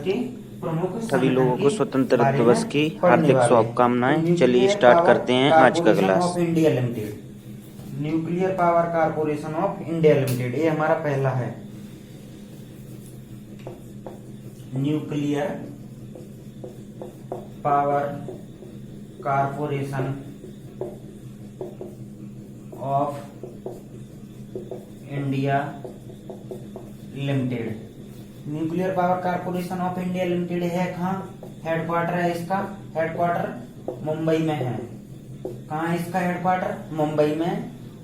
के प्रमुख सभी लोगों को स्वतंत्रता बारे दिवस में की पढ़ने हार्दिक वाले हैं। शुभकामनाएं। चलिए न्यूक्लियर स्टार्ट पावर करते हैं आज का corporation class. Of India limited, nuclear power corporation of India limited, ये हमारा पहला है। Nuclear power corporation of India limited. Nuclear power corporation of India limited है कहाँ? हेडक्वार्टर है इसका, हेडक्वार्टर मुंबई में है। कहाँ है इसका हेडक्वार्टर? मुंबई में।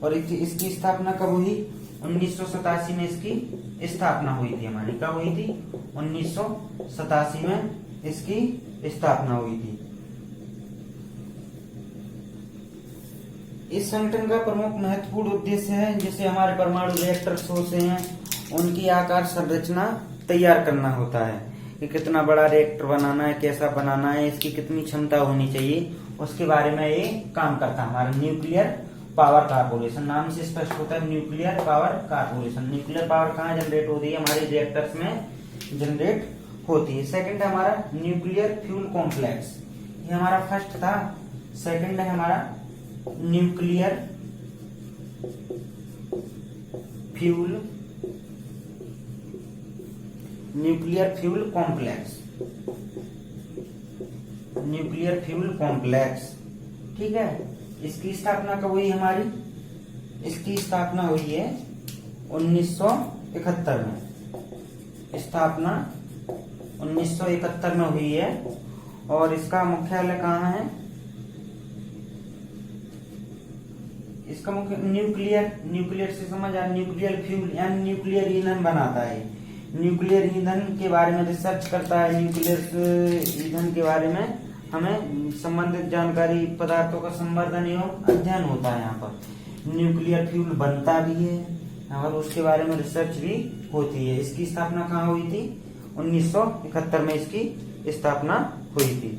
और इसकी स्थापना कब हुई? 1987 में इसकी स्थापना हुई थी हमारी। कब हुई थी? 1987 में इसकी स्थापना हुई थी। इस संगठन का प्रमुख महत्वपूर्ण उद्देश्य है, जैसे हमारे परमाणु रिएक्टर्स होते हैं, उनकी आकार संरचना तैयार करना होता है कि कितना बड़ा रिएक्टर बनाना है, कैसा बनाना है, इसकी कितनी क्षमता होनी चाहिए, उसके बारे में ये काम करता है हमारा न्यूक्लियर पावर कारपोरेशन। नाम से स्पष्ट होता है nuclear power corporation. Nuclear power कहाँ जनरेट होती है? हमारे रिएक्टर्स में जनरेट होती है। सेकंड है हमारा न्यूक्लियर फ्यूल कॉम्प्लेक्स, ये हमारा फर्स्ट था। सेकंड है हमारा nuclear fuel complex, nuclear fuel complex, ठीक है। इसकी स्थापना कब हुई हमारी? इसकी स्थापना हुई है 1971 में। स्थापना 1971 में हुई है। और इसका मुख्यालय कहाँ है? इसका मुख्य न्यूक्लियर से समझ आ, न्यूक्लियर फ्यूल यानी न्यूक्लियर ईंधन बनाता है। न्यूक्लियर ईंधन के बारे में रिसर्च करता है। न्यूक्लियर ईंधन के बारे में हमें संबंधित जानकारी, पदार्थों का संवर्धन एवं अध्ययन होता है यहाँ पर। न्यूक्लियर फ्यूल बनता भी है और उसके बारे में रिसर्च भी होती है। इसकी स्थापना कहाँ हुई थी? 1971 में इसकी स्थापना हुई थी,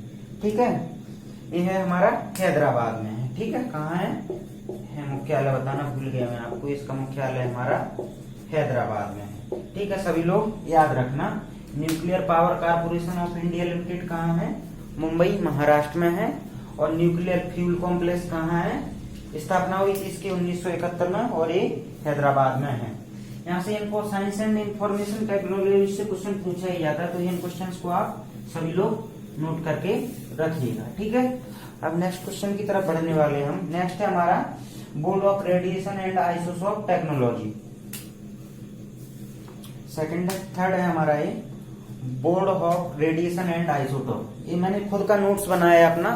ठीक है। ये है हमारा हैदराबाद में है, ठीक है। कहाँ है मुख्यालय बताना भूल गया मैं आपको। इसका मुख्यालय हमारा हैदराबाद में है, ठीक है। सभी लोग याद रखना। Nuclear power corporation of India limited कहाँ है? मुंबई महाराष्ट्र में है। और न्यूक्लियर फ्यूल कॉम्प्लेक्स कहाँ है? स्थापना हुई थी इसकी 1971 में और ये हैदराबाद में है। यहाँ से इनको साइंस एंड इंफॉर्मेशन टेक्नोलॉजी से क्वेश्चन पूछा ही जाता है, तो इन क्वेश्चंस को आप सभी लोग नोट करके रखिएगा, ठीक है। अब नेक्स्ट क्वेश्चन की तरफ बढ़ने वाले हम। नेक्स्ट है हमारा board of radiation and isotope technology. Third है हमारा ये board of radiation and isotope. ये मैंने खुद का नोट्स बनाया है अपना,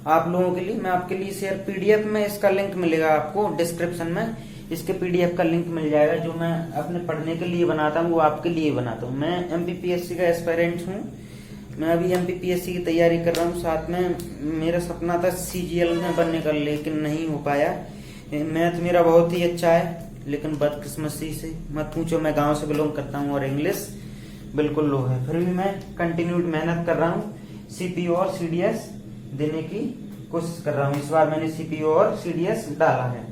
आप लोगों के लिए। मैं आपके लिए शेयर पीडीएफ में इसका लिंक मिलेगा आपको डिस्क्रिप्शन में। इसके पीडीएफ का लिंक मिल जाएगा। जो मैं अपने पढ़ने के लिए बनाता हूँ वो आपके लिए बनाता हूँ। मैं एमपीपीएससी का एस्पायरेंट हूँ। मैं अभी एमपीपीएससी की तैयारी कर रहा हूँ। साथ में मेरा सपना था सीजीएल में बनने का, लेकिन नहीं हो पाया। मैथ मेरा बहुत ही अच्छा है, लेकिन बदकिस्मती से मत पूछो। मैं गांव से बिलोंग करता हूँ और इंग्लिश बिल्कुल लो है। फिर भी मैं कंटिन्यूड मेहनत कर रहा हूँ। सीपीओ और सीडीएस देने की कोशिश कर रहा हूँ। इस बार मैंने सीपीओ और सीडीएस डाला है।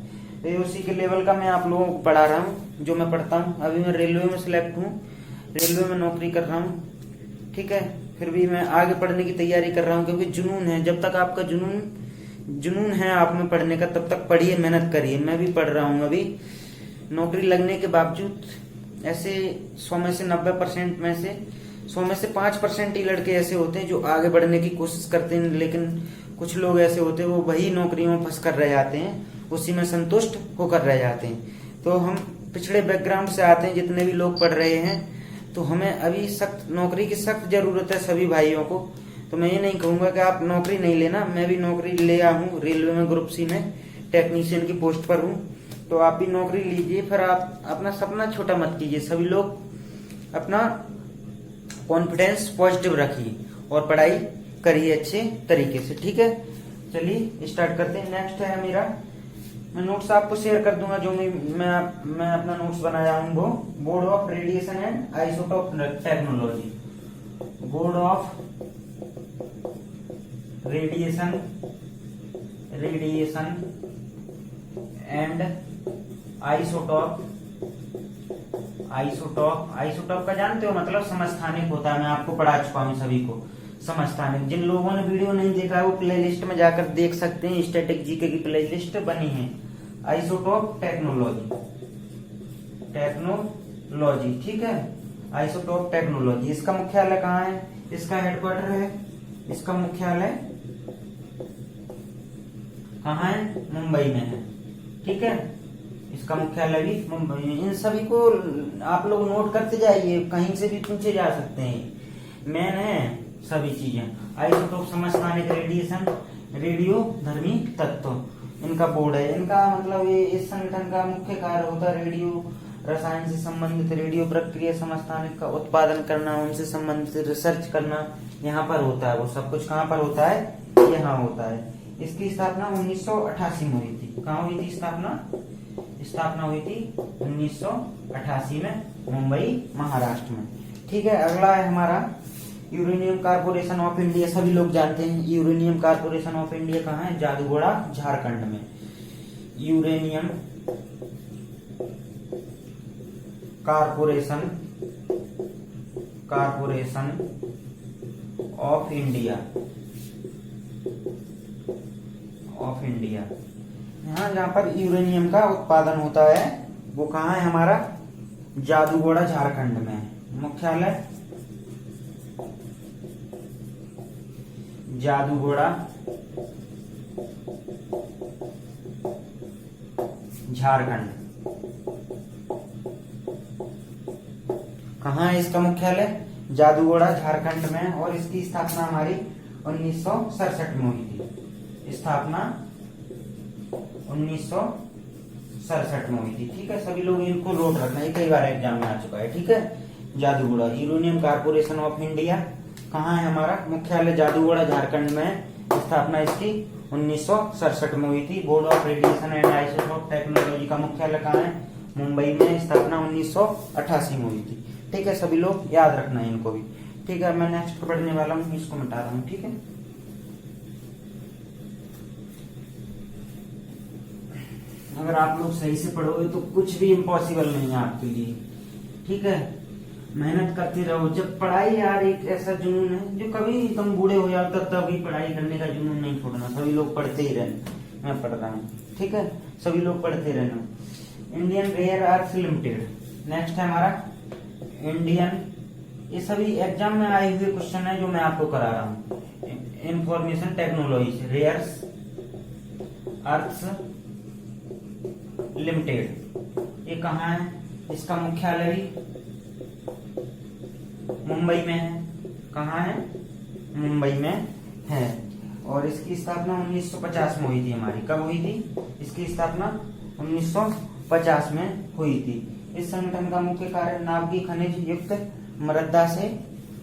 तो उसी के लेवल का मैं आप लोगों को पढ़ा रहा हूँ जो मैं पढ़ता हूँ। अभी मैं रेलवे में सिलेक्ट हूँ, रेलवे में नौकरी कर रहा हूँ, ठीक है। फिर भी मैं आगे पढ़ने की तैयारी कर रहा हूँ, क्योंकि जुनून है। जब तक आपका जुनून है आप में पढ़ने का, तब तक पढ़िए, मेहनत करिए। मैं भी पढ़ रहा हूँ। अभी नौकरी लगने के बावजूद ऐसे 100 में से 90% में से 100 में से 5% ही लड़के ऐसे होते हैं जो आगे बढ़ने की कोशिश करते हैं। लेकिन कुछ लोग ऐसे होते हैं वो वही नौकरियों में फंस कर रह जाते हैं, उसी में संतुष्ट होकर रह जाते हैं। तो हम पिछड़े बैकग्राउंड से आते हैं, जितने भी लोग पढ़ रहे हैं, तो हमें अभी सख्त नौकरी की सख्त जरूरत है सभी भाइयों को। तो मैं ये नहीं कहूंगा कि आप नौकरी नहीं लेना। मैं भी नौकरी लिया हूँ, रेलवे में ग्रुप सी में टेक्नीशियन की पोस्ट पर हूँ। तो आप भी नौकरी लीजिए। फिर आप अपना सपना छोटा मत कीजिए। सभी लोग अपना कॉन्फिडेंस पॉजिटिव रखिए और पढ़ाई करिए अच्छे तरीके से, ठीक है। चलिए स्टार्ट करते हैं। नेक्स्ट है मेरा, मैं नोट्स आपको शेयर कर दूंगा जो मैं अपना नोट्स बनाया हूँ, वो board of radiation and isotope technology. Board of radiation and isotope, isotope का जानते हो मतलब समस्थानिक होता है, मैं आपको पढ़ा चुका हूँ सभी को। समस्थानिक, जिन लोगों ने वीडियो नहीं देखा है वो प्लेलिस्ट में जाकर देख सकते हैं, स्टैटिक जीके की प्लेलिस्ट बनी है। आइसोटॉप टेक्नोलॉजी, टेक्नोलॉजी, ठीक है, आइसोटॉप टेक्नोलॉजी। इसका मुख्यालय कहाँ है, इसका हेडक्वार्टर है, इसका मुख्यालय कहाँ है, मुंबई में है, ठीक है, इसका मुख्यालय भी मुंबई में। इन सभी को आप लोग नोट करते जाइए, कहीं से भी पूछे जा सकते हैं, मेन है सभी चीजें। आइसोटोप समस्थानिक रेडिएशन, रेडियो धर्मी तत्व इनका बोर्ड है। इनका मतलब ये इस संगठन का मुख्य कार्य होता है रेडियो रसायन से संबंधित रेडियो प्रक्रिया समस्थानिक का उत्पादन करना, उनसे संबंधित रिसर्च करना यहाँ पर होता है। वो सब कुछ कहाँ पर होता है, यहाँ होता है। इसकी स्थापना 1988 में हुई थी। कहाँ हुई थी स्थापना, स्थापना हुई थी 1988 में मुंबई महाराष्ट्र में, ठीक है। अगला है हमारा यूरेनियम कारपोरेशन ऑफ इंडिया, सभी लोग जानते हैं यूरेनियम कारपोरेशन ऑफ इंडिया कहाँ है, जादूगोड़ा झारखंड में। Uranium corporation, corporation of India, of India, यहाँ जहाँ पर यूरेनियम का उत्पादन होता है वो कहाँ है हमारा, जादूगोड़ा झारखंड में। मुख्यालय जादूगोड़ा झारखंड। कहाँ है इसका मुख्यालय, जादूगोड़ा झारखंड में। और इसकी स्थापना हमारी 1967 में हुई थी। स्थापना 1967 में हुई थी, ठीक है। सभी लोग इनको नोट रखना, ये कई बार एग्जाम में आ चुका है, ठीक है। Jaduguda uranium corporation of India कहाँ है हमारा, मुख्यालय जादूगोड़ा झारखंड में। स्थापना इसकी 1967 में हुई थी। Board of radiation and isotope technology का मुख्यालय कहाँ है, मुंबई में। स्थापना 1988 में हुई थी, ठीक है। सभी लोग याद रखना है इनको भी, ठीक है। मैं नेक्स्ट पढ़ने वाला हूँ, इसको मिटा रहा हूँ, ठीक है। अगर आप लोग सही से पढ़ोगे तो कुछ भी इम्पॉसिबल नहीं है आपके लिए, ठीक है। मेहनत करते रहो। जब पढ़ाई यार एक ऐसा जुनून है जो कभी तुम बूढ़े हो जाओ तभी पढ़ाई करने का जुनून नहीं छोड़ना। सभी लोग पढ़ते ही रहना, मैं पढ़ रहा हूँ, ठीक है। सभी लोग पढ़ते रहना। Indian rare earth limited, next है हमारा इंडियन। ये सभी एग्जाम में आए हुए क्वेश्चन है जो मैं आपको करा रहा हूँ। इंफॉर्मेशन टेक्नोलॉजी से रेयर अर्थ लिमिटेड, ये कहाँ है, इसका मुख्यालय भी मुंबई में है। कहाँ है, मुंबई में है। और इसकी स्थापना 1950 में हुई थी हमारी। कब हुई थी, इसकी स्थापना 1950 में हुई थी। इस संगठन का मुख्य कार्य नाभिकीय खनिज युक्त मृदा से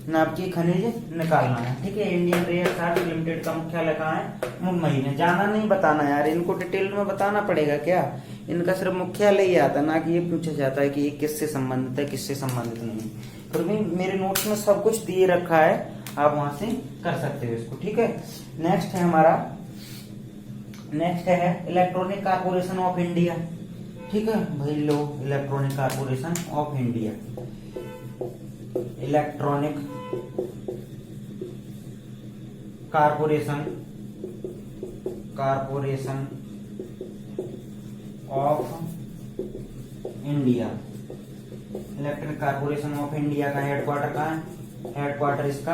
नाभिकीय खनिज निकालना है, ठीक है। इंडियन रेयर अर्थ लिमिटेड का मुख्यालय कहाँ है, मुंबई में। जाना नहीं बताना यार, इनको डिटेल में बताना पड़ेगा क्या, इनका सिर्फ मुख्यालय ही आता ना कि ये पूछा जाता है कि ये किससे संबंधित है किससे संबंधित नहीं। फिर भी मेरे नोट्स में सब कुछ दिए रखा है, आप वहां से कर सकते हो इसको, ठीक है। नेक्स्ट है हमारा, नेक्स्ट है इलेक्ट्रॉनिक कारपोरेशन ऑफ इंडिया, ठीक है भाई लो। Electronic corporation of India, electronic corporation, corporation of India. Electric corporation of India का हेडक्वार्टर कहाँ है, हेडक्वार्टर इसका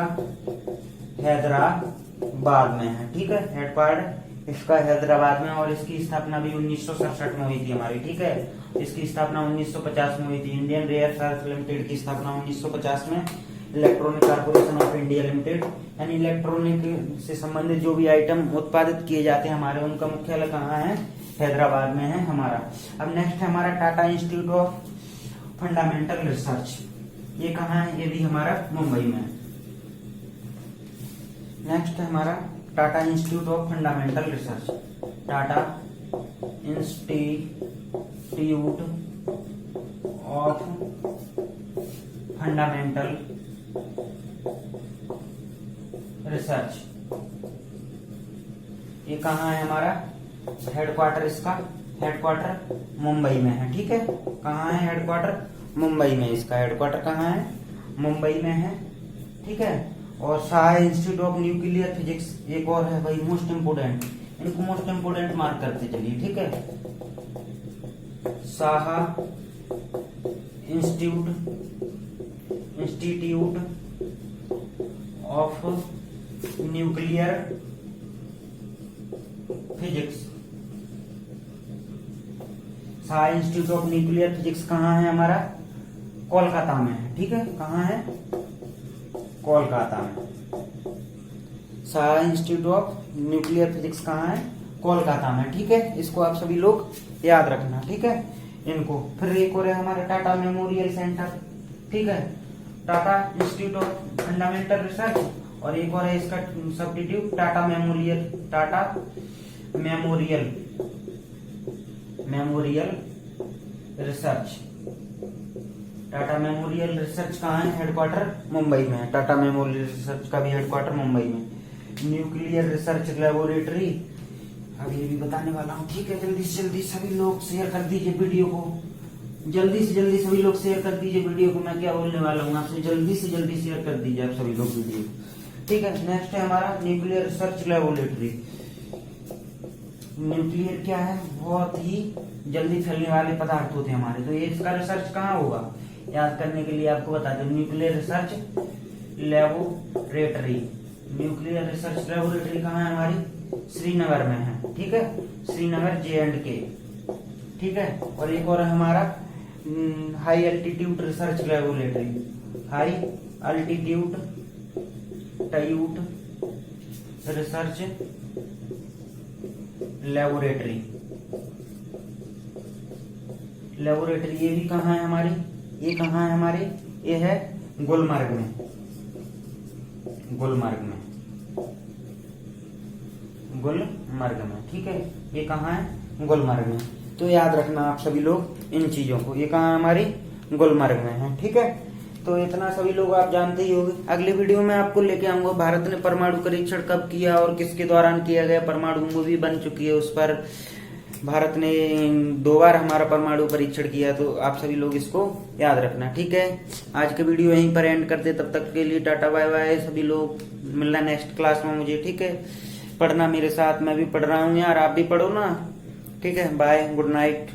हैदराबाद में है, ठीक है। हेडक्वार्टर इसका हैदराबाद में। और इसकी स्थापना भी 1967 में हुई थी हमारी, ठीक है। इसकी स्थापना 1950 में हुई थी। इंडियन रेयर अर्थ लिमिटेड की स्थापना 1950 में। Electronic corporation of India limited, यानी इलेक्ट्रॉनिक से संबंधित जो भी आइटम उत्पादित किए जाते हैं हमारे, उनका मुख्यालय कहाँ है, हैदराबाद में है हमारा। अब नेक्स्ट है हमारा Tata institute of fundamental research, ये कहाँ है, ये भी हमारा मुंबई में है। नेक्स्ट है हमारा Tata institute of fundamental research, Tata institute of fundamental research, ये कहाँ है हमारा, हेडक्वार्टर इसका, हेडक्वार्टर मुंबई में है, ठीक है। कहाँ है हेडक्वार्टर, मुंबई में। इसका हेडक्वार्टर कहाँ है? मुंबई में है, ठीक है। और Shah institute of nuclear physics एक और है भाई, मोस्ट इम्पोर्टेंट, इनको मोस्ट इम्पोर्टेंट मार्क करते चलिए, ठीक है। Shah institute of nuclear physics. Shah institute of nuclear physics कहाँ है हमारा? कोलकाता में है, ठीक है। कहाँ है? कोलकाता में। Shah institute of nuclear physics कहाँ है? कोलकाता में, ठीक है। इसको आप सभी लोग याद रखना, ठीक है इनको। फिर एक और है हमारा टाटा मेमोरियल सेंटर, ठीक है। Tata institute of fundamental research, और एक और है इसका substitute Tata memorial research. Tata memorial research कहाँ है? हेडक्वार्टर मुंबई में है। टाटा मेमोरियल रिसर्च का भी हेडक्वार्टर मुंबई में। न्यूक्लियर रिसर्च लेबोरेटरी, अब ये भी बताने वाला हूँ, ठीक है। जल्दी से जल्दी सभी लोग शेयर कर दीजिए वीडियो को, जल्दी से जल्दी सभी लोग शेयर कर दीजिए वीडियो को। मैं क्या बोलने वाला हूँ आपसे, जल्दी से जल्दी शेयर कर दीजिए आप सभी लोग वीडियो, ठीक है। नेक्स्ट है हमारा न्यूक्लियर रिसर्च लेबोरेटरी। न्यूक्लियर क्या है? बहुत ही जल्दी फैलने वाले पदार्थ होते हैं हमारे, तो ये इसका रिसर्च कहाँ होगा? याद करने के लिए आपको बता दें, nuclear research laboratory. Nuclear research laboratory कहाँ है हमारी? श्रीनगर में है, ठीक है। श्रीनगर J&K, ठीक है। और एक और है हमारा high altitude research laboratory. High altitude research laboratory. ये भी कहाँ है हमारी? ये कहाँ है हमारी? ये है गुलमर्ग में। गुलमर्ग में, ठीक है। ये कहाँ है? गुलमर्ग में। तो याद रखना आप सभी लोग इन चीजों को। ये कहाँ हमारी? गुलमर्ग में है, ठीक है। तो इतना सभी लोग आप जानते ही होंगे। अगले वीडियो में आपको लेके आऊंगा भारत ने परमाणु परीक्षण कब किया और किसके दौरान किया गया। परमाणु मूवी बन चुकी है, उस पर भारत ने 2 बार हमारा परमाणु परीक्षण किया, तो आप सभी लोग इसको याद रखना, ठीक है। आज के वीडियो यहीं पर एंड करते, तब तक के लिए टाटा बाय बाय। सभी लोग मिलना नेक्स्ट क्लास में मुझे, ठीक है। पढ़ना मेरे साथ, मैं भी पढ़ रहा हूँ यार, आप भी पढ़ो ना, ठीक है। Bye, good night.